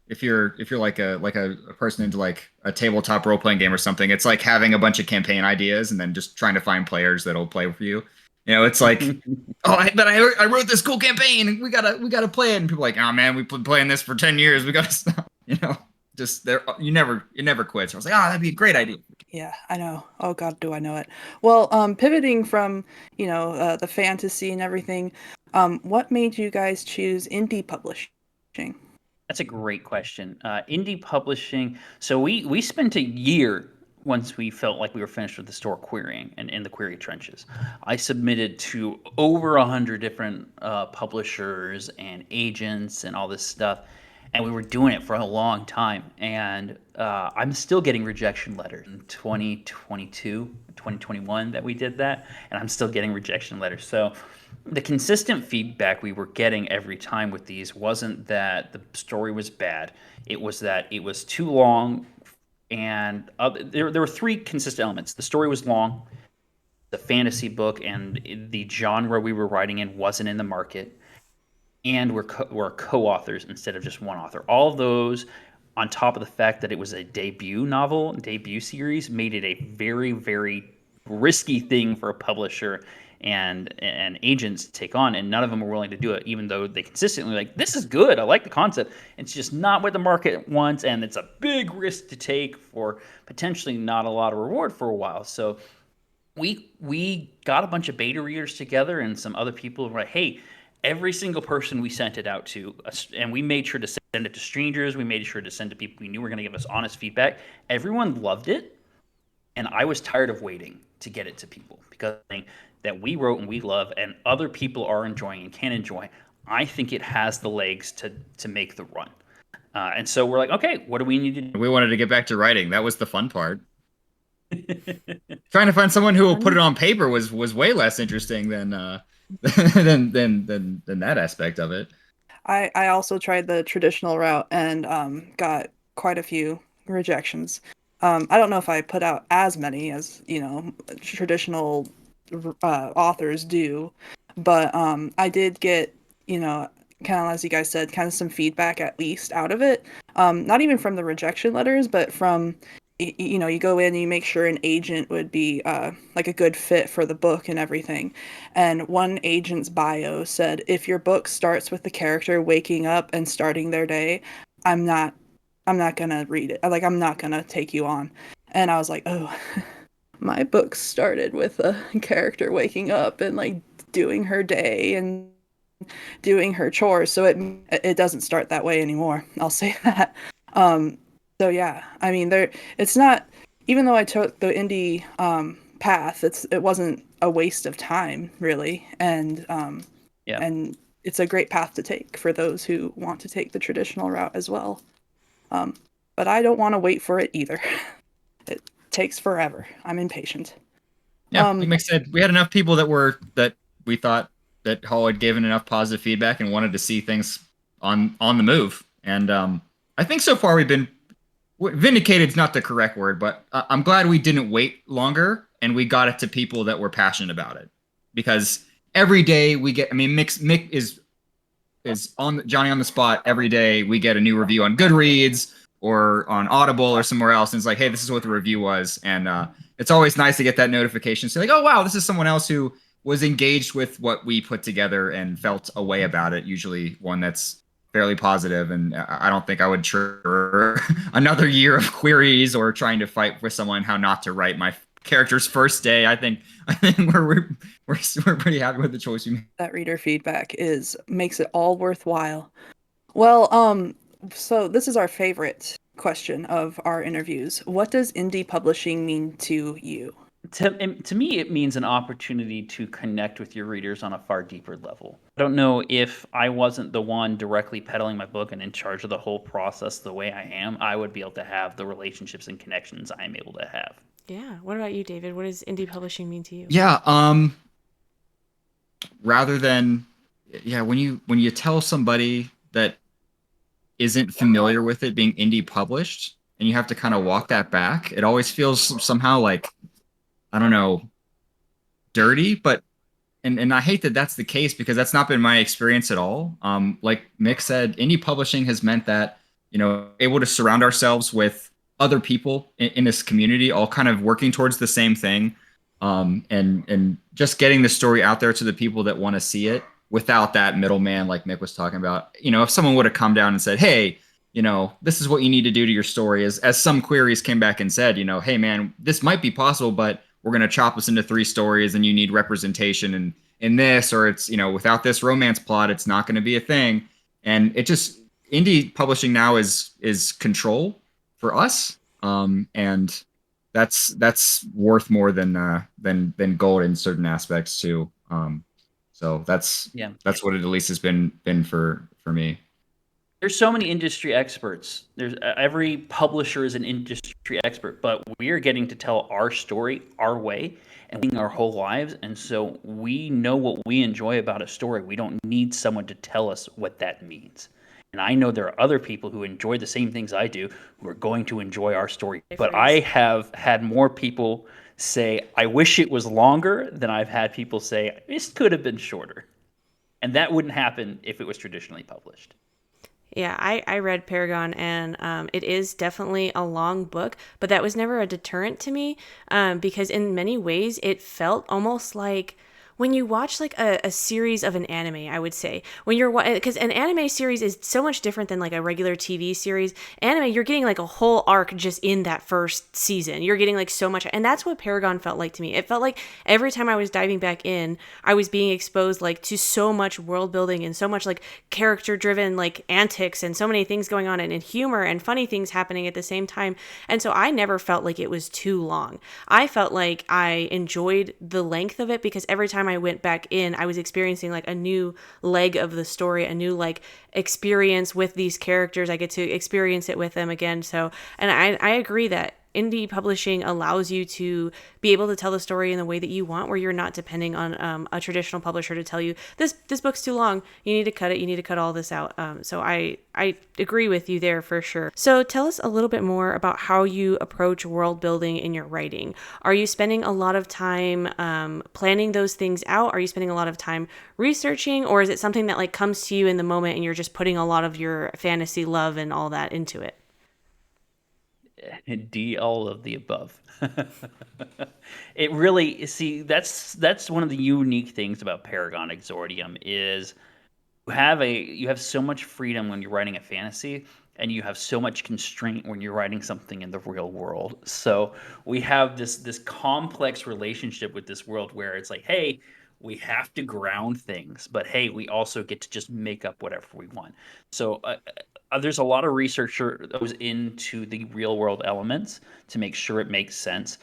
like a person into like a tabletop role playing game or something, it's like having a bunch of campaign ideas and then just trying to find players that'll play for you. It's like, I wrote this cool campaign and we gotta play it, and people are like, oh man, we've been playing this for 10 years, we gotta stop. Just there, it never quits. I was like, that'd be a great idea. Yeah, I know. Oh God, do I know it. Well, pivoting from the fantasy and everything, what made you guys choose indie publishing? that's a great question. Indie publishing. So we spent a year once we felt like we were finished with the store querying and in the query trenches. I submitted to over 100 different publishers and agents and all this stuff, and we were doing it for a long time. And I'm still getting rejection letters in 2022, 2021 that we did that, and I'm still getting rejection letters. So the consistent feedback we were getting every time with these wasn't that the story was bad. It was that it was too long, and there were three consistent elements. The story was long, the fantasy book and the genre we were writing in wasn't in the market, and we're co-authors instead of just one author. All of those, on top of the fact that it was a debut series, made it a very, very risky thing for a publisher and agents to take on, and none of them were willing to do it, even though they consistently like, this is good, I like the concept. It's just not what the market wants, and it's a big risk to take for potentially not a lot of reward for a while. So we got a bunch of beta readers together and some other people were like, hey, every single person we sent it out to, and we made sure to send it to strangers, we made sure to send to people we knew were going to give us honest feedback. Everyone loved it, and I was tired of waiting to get it to people, because that we wrote and we love and other people are enjoying and can enjoy. I think it has the legs to make the run. And so we're like, okay, what do we need to do? We wanted to get back to writing. That was the fun part. Trying to find someone who will put it on paper was way less interesting than than that aspect of it. I also tried the traditional route and got quite a few rejections. I don't know if I put out as many as, traditional authors do, but I did get, kind of as you guys said, kind of some feedback at least out of it. Not even from the rejection letters, but from you go in and you make sure an agent would be like a good fit for the book and everything. And one agent's bio said, if your book starts with the character waking up and starting their day, I'm not gonna read it. Like, I'm not gonna take you on. And I was like, oh, my book started with a character waking up and like doing her day and doing her chores, so it doesn't start that way anymore. I'll say that. So yeah, I mean, it's not, even though I took the indie path, it wasn't a waste of time really, and and it's a great path to take for those who want to take the traditional route as well. But I don't want to wait for it either. It takes forever. I'm impatient. Yeah, like Mick said, we had enough people that we thought that Hall had given enough positive feedback and wanted to see things on the move. And I think so far we've been vindicated is not the correct word, but I'm glad we didn't wait longer and we got it to people that were passionate about it. Because every day we get, I mean, Mick is on Johnny on the spot. Every day we get a new review on Goodreads or on Audible or somewhere else. And it's like, hey, this is what the review was. And it's always nice to get that notification. So like, oh, wow, this is someone else who was engaged with what we put together and felt a way about it. Usually one that's fairly positive. And I don't think I would trigger another year of queries or trying to fight with someone how not to write my character's first day. I think we're pretty happy with the choice we made. That reader feedback makes it all worthwhile. Well, so this is our favorite question of our interviews. What does indie publishing mean to you? To me, it means an opportunity to connect with your readers on a far deeper level. I don't know if I wasn't the one directly peddling my book and in charge of the whole process the way I am, I would be able to have the relationships and connections I am able to have. Yeah. What about you, David? What does indie publishing mean to you? Yeah. Rather than, when you tell somebody that isn't familiar with it being indie published and you have to kind of walk that back, it always feels somehow like, I don't know, dirty, but and I hate that that's the case because that's not been my experience at all. Like Mick said, indie publishing has meant that, able to surround ourselves with other people in this community, all kind of working towards the same thing. And just getting the story out there to the people that want to see it without that middleman, like Mick was talking about. If someone would have come down and said, hey, this is what you need to do to your story, as some queries came back and said, hey man, this might be possible, but we're going to chop this into 3 stories and you need representation in this, or it's, without this romance plot, it's not going to be a thing. And it just, indie publishing now is control for us. And that's worth more than gold in certain aspects too. So that's what it at least has been for me. There's so many industry experts. There's every publisher is an industry expert, but we are getting to tell our story our way and living our whole lives. And so we know what we enjoy about a story. We don't need someone to tell us what that means. And I know there are other people who enjoy the same things I do who are going to enjoy our story. But I have had more people say, I wish it was longer, than I've had people say, this could have been shorter. And that wouldn't happen if it was traditionally published. Yeah, I read Paragon, and it is definitely a long book, but that was never a deterrent to me, because in many ways it felt almost like when you watch like a series of an anime, I would say, when you're, because an anime series is so much different than like a regular TV series. Anime, you're getting like a whole arc just in that first season. You're getting like so much. And that's what Paragon felt like to me. It felt like every time I was diving back in, I was being exposed like to so much world building and so much like character driven like antics and so many things going on, and humor and funny things happening at the same time. And so I never felt like it was too long. I felt like I enjoyed the length of it because every time I went back in, I was experiencing like a new leg of the story, a new like experience with these characters. I get to experience it with them again. So, and I agree that indie publishing allows you to be able to tell the story in the way that you want, where you're not depending on a traditional publisher to tell you this book's too long, you need to cut it, you need to cut all this out. So I agree with you there for sure. So tell us a little bit more about how you approach world building in your writing. Are you spending a lot of time planning those things out? Are you spending a lot of time researching, or is it something that like comes to you in the moment and you're just putting a lot of your fantasy love and all that into it? D, all of the above. It really, see, that's one of the unique things about Paragon Exordium is you have so much freedom when you're writing a fantasy, and you have so much constraint when you're writing something in the real world. So we have this complex relationship with this world where it's like, hey, we have to ground things, but hey, we also get to just make up whatever we want. So there's a lot of research that goes into the real world elements to make sure it makes sense.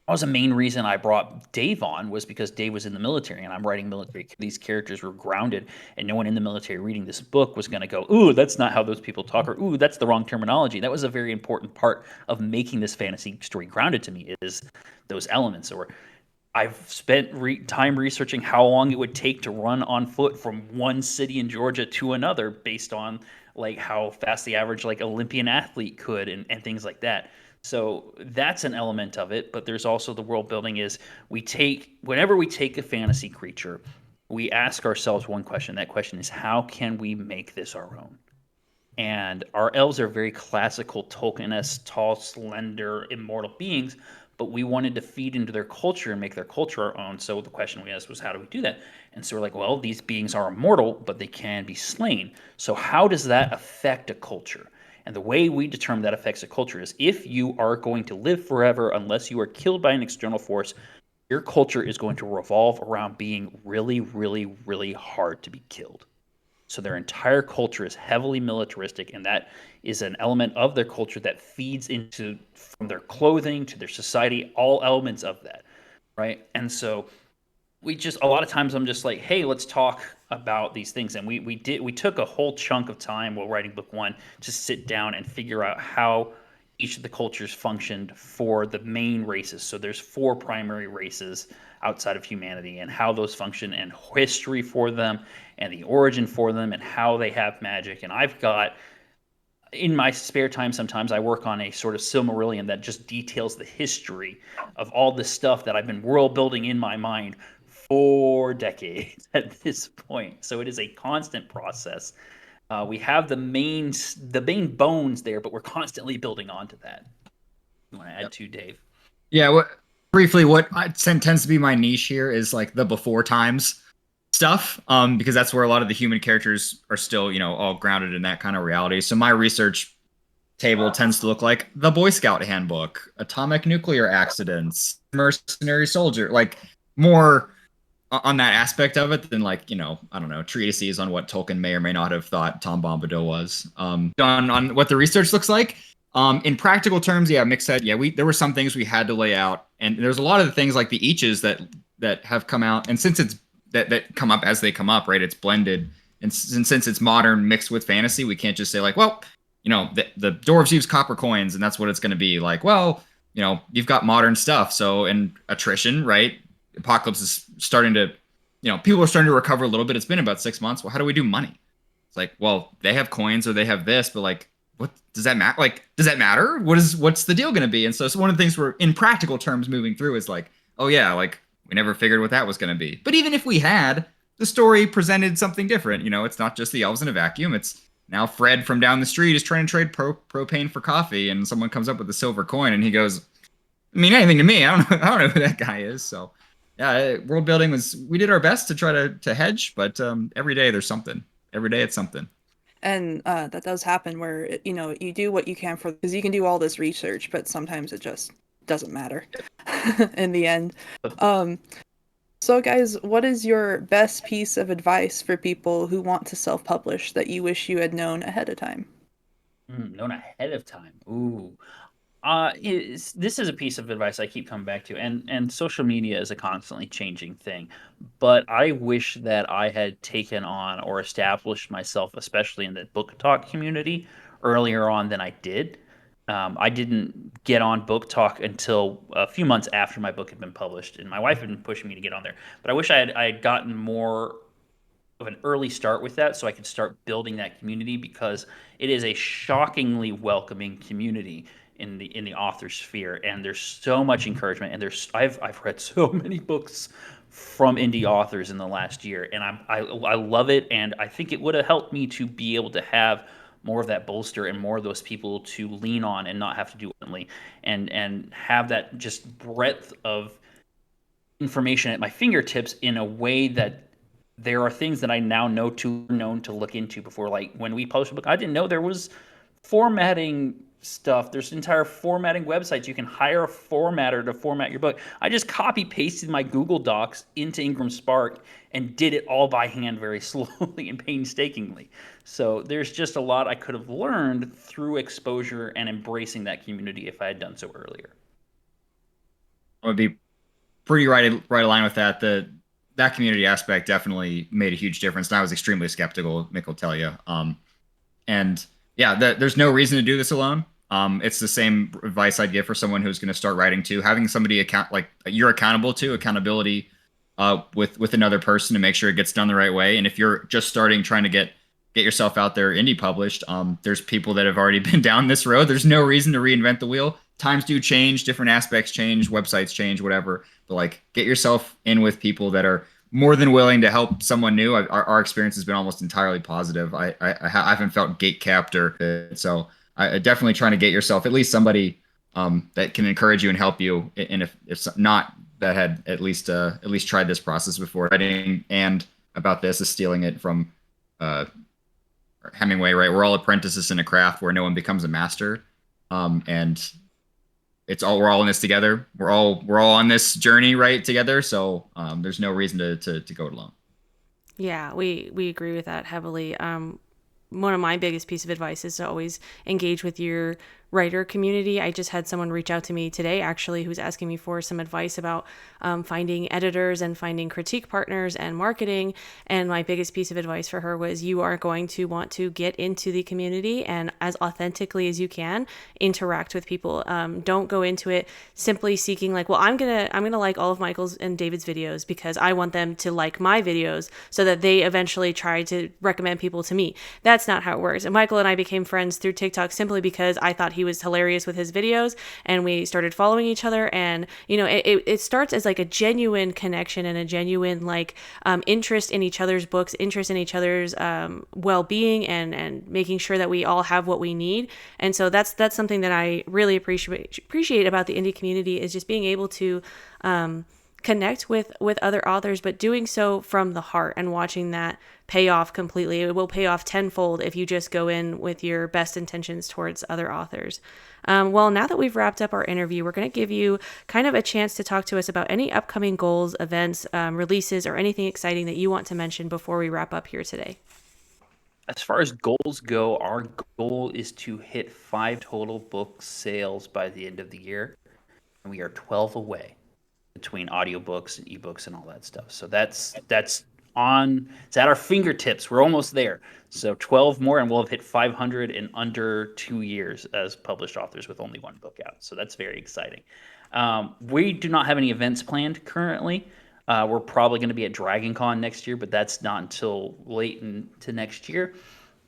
That was the main reason I brought Dave on, was because Dave was in the military and I'm writing military. These characters were grounded, and no one in the military reading this book was going to go, ooh, that's not how those people talk, or ooh, that's the wrong terminology. That was a very important part of making this fantasy story grounded to me, is those elements. Or I've spent time researching how long it would take to run on foot from one city in Georgia to another based on like how fast the average like Olympian athlete could, and things like that. So that's an element of it, but there's also the world building is whenever we take a fantasy creature, we ask ourselves one question. That question is, how can we make this our own? And our elves are very classical Tolkien-esque, tall, slender, immortal beings, but we wanted to feed into their culture and make their culture our own. So the question we asked was, how do we do that? And so we're like, well, these beings are immortal, but they can be slain. So how does that affect a culture? And the way we determine that affects a culture is, if you are going to live forever unless you are killed by an external force, your culture is going to revolve around being really, really, really hard to be killed. So their entire culture is heavily militaristic, and that is an element of their culture that feeds into, from their clothing to their society, all elements of that, right? And so a lot of times I'm just like, hey, let's talk about these things. And we took a whole chunk of time while writing book one to sit down and figure out how each of the cultures functioned for the main races. So there's 4 primary races outside of humanity, and how those function, and history for them, and the origin for them, and how they have magic. And I've got, in my spare time, sometimes I work on a sort of Silmarillion that just details the history of all this stuff that I've been world building in my mind for decades at this point. So it is a constant process. We have the main bones there, but we're constantly building onto that. You want to add to, Dave? Yeah, briefly, what tends to be my niche here is like the before times stuff, because that's where a lot of the human characters are still, all grounded in that kind of reality. So my research table tends to look like the Boy Scout handbook, atomic nuclear accidents, mercenary soldier, like more on that aspect of it than like, I don't know, treatises on what Tolkien may or may not have thought Tom Bombadil was. On what the research looks like. In practical terms, yeah, Mick said, yeah, there were some things we had to lay out, and there's a lot of the things like the eaches that have come out, and since it's that come up as they come up, right? It's blended, and since it's modern mixed with fantasy, we can't just say like, well, the dwarves use copper coins, and that's what it's going to be. Like, well, you've got modern stuff, so in attrition, right? Apocalypse is starting to, people are starting to recover a little bit. It's been about 6 months. Well, how do we do money? It's like, well, they have coins or they have this, but like, what does that matter? Like, does that matter? What's the deal going to be? And so one of the things we're in practical terms moving through is like, oh yeah, like we never figured what that was going to be. But even if we had, the story presented something different. It's not just the elves in a vacuum. It's now Fred from down the street is trying to trade propane for coffee, and someone comes up with a silver coin, and he goes, I mean anything to me. I don't know who that guy is. So yeah, world building we did our best to try to hedge, but every day there's something. Every day it's something. And that does happen where, you do what you can because you can do all this research, but sometimes it just doesn't matter in the end. So guys, what is your best piece of advice for people who want to self-publish that you wish you had known ahead of time? Known ahead of time. Ooh. This is a piece of advice I keep coming back to, and social media is a constantly changing thing. But I wish that I had taken on or established myself, especially in the book talk community, earlier on than I did. I didn't get on book talk until a few months after my book had been published, and my wife had been pushing me to get on there. But I wish I had gotten more of an early start with that so I could start building that community, because it is a shockingly welcoming community in the author sphere, and there's so much encouragement, and I've read so many books from indie authors in the last year, and I love it, and I think it would have helped me to be able to have more of that bolster and more of those people to lean on and not have to do it only, and have that just breadth of information at my fingertips in a way that there are things that I now known to look into before. Like when we published a book, I didn't know there was formatting stuff. There's entire formatting websites. You can hire a formatter to format your book. I just copy pasted my Google Docs into Ingram Spark and did it all by hand very slowly and painstakingly. So there's just a lot I could have learned through exposure and embracing that community if I had done so earlier. I would be pretty right aligned with that. That community aspect definitely made a huge difference, and I was extremely skeptical, Mick will tell you. And yeah, there's no reason to do this alone. It's the same advice I'd give for someone who's going to start writing too. Having somebody you're accountable to, accountability with another person to make sure it gets done the right way. And if you're just starting trying to get yourself out there indie published, there's people that have already been down this road. There's no reason to reinvent the wheel. Times do change, different aspects change, websites change, whatever. But like, get yourself in with people that are more than willing to help someone new. Our experience has been almost entirely positive. I haven't felt gate capped so I definitely trying to get yourself at least somebody that can encourage you and help you. And if not, that had at least tried this process before. Writing and about this is stealing it from Hemingway, right? We're all apprentices in a craft where no one becomes a master, and we're all in this together. We're all on this journey right together. So there's no reason to go it alone. Yeah, we agree with that heavily. One of my biggest piece of advice is to always engage with your writer community. I just had someone reach out to me today, actually, who's asking me for some advice about finding editors and finding critique partners and marketing. And my biggest piece of advice for her was, you are going to want to get into the community and as authentically as you can interact with people. Don't go into it simply seeking like, well, I'm gonna like all of Michael's and David's videos because I want them to like my videos so that they eventually try to recommend people to me. That's not how it works. And Michael and I became friends through TikTok simply because I thought he was hilarious with his videos, and we started following each other. And it starts as like a genuine connection and a genuine interest in each other's books, interest in each other's well-being, and making sure that we all have what we need. And so that's something that I really appreciate about the indie community, is just being able to connect with other authors, but doing so from the heart and watching that pay off completely. It will pay off tenfold if you just go in with your best intentions towards other authors. Well, now that we've wrapped up our interview, we're going to give you kind of a chance to talk to us about any upcoming goals, events, releases, or anything exciting that you want to mention before we wrap up here today. As far as goals go, our goal is to hit 5 total book sales by the end of the year, and we are 12 away between audiobooks and ebooks and all that stuff. So it's at our fingertips. We're almost there. So 12 more and we'll have hit 500 in under 2 years as published authors with only one book out. So that's very exciting. We do not have any events planned currently. We're probably going to be at Dragon Con next year, but that's not until late into next year.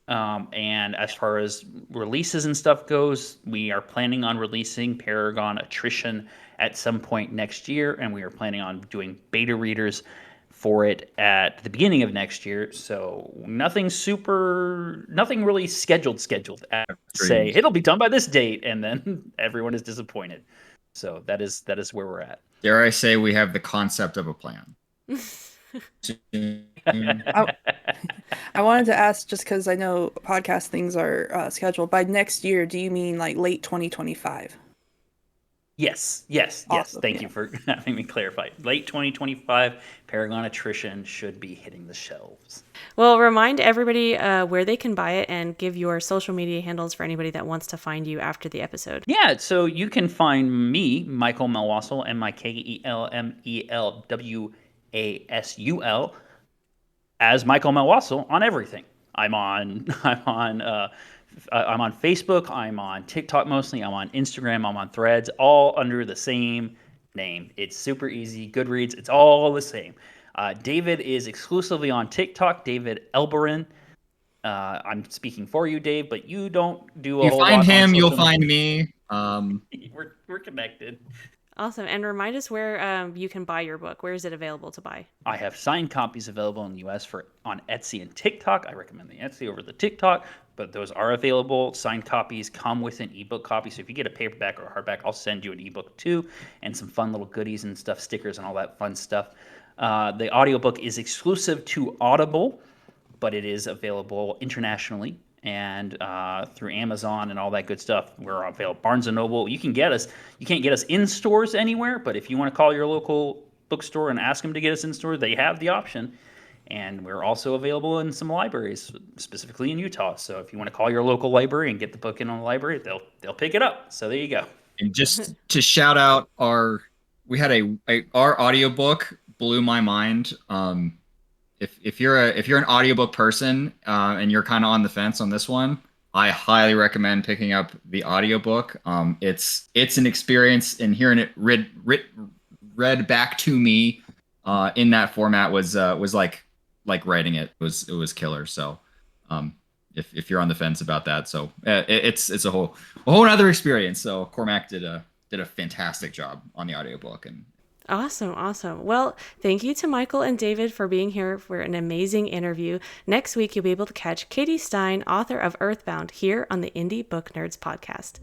And as far as releases and stuff goes, we are planning on releasing Paragon Attrition at some point next year, and we are planning on doing beta readers for it at the beginning of next year. So nothing really scheduled. Say it'll be done by this date, and then everyone is disappointed. So that is where we're at. Dare I say we have the concept of a plan. I wanted to ask, just because I know podcast things are scheduled, by next year, do you mean like late 2025? Yes. Awesome, Thank yeah. you for having me clarify. Late 2025, Paragon Attrition should be hitting the shelves. Well, remind everybody where they can buy it and give your social media handles for anybody that wants to find you after the episode. Yeah, so you can find me, Mikel Melwasul, Mikelmelwasul, as Mikel Melwasul on everything. I'm on Facebook. I'm on TikTok mostly. I'm on Instagram. I'm on Threads, all under the same name. It's super easy. Goodreads. It's all the same. David is exclusively on TikTok. David Elberin. I'm speaking for you, Dave, but you don't do a You whole find lot him, on you'll social find media. me. We're connected. Awesome. And remind us where you can buy your book. Where is it available to buy? I have signed copies available in the U.S. on Etsy and TikTok. I recommend the Etsy over the TikTok, but those are available. Signed copies come with an ebook copy, so if you get a paperback or a hardback, I'll send you an ebook too, and some fun little goodies and stuff, stickers and all that fun stuff. The audiobook is exclusive to Audible, but it is available internationally and through Amazon and all that good stuff. We're available Barnes & Noble. You can't get us in stores anywhere, but if you want to call your local bookstore and ask them to get us in store, they have the option. And we're also available in some libraries, specifically in Utah. So if you want to call your local library and get the book in on the library, they'll pick it up. So there you go. And just to shout out our audiobook blew my mind. If you're an audiobook person and you're kind of on the fence on this one, I highly recommend picking up the audiobook. It's an experience, and hearing it read back to me in that format was like writing it. It was killer. So if you're on the fence about that, so it's a whole other experience. So Cormac did a fantastic job on the audiobook. And Awesome. Well, thank you to Mikel and David for being here for an amazing interview. Next week, you'll be able to catch Katie Stein, author of Earthbound, here on the Indie Book Nerds podcast.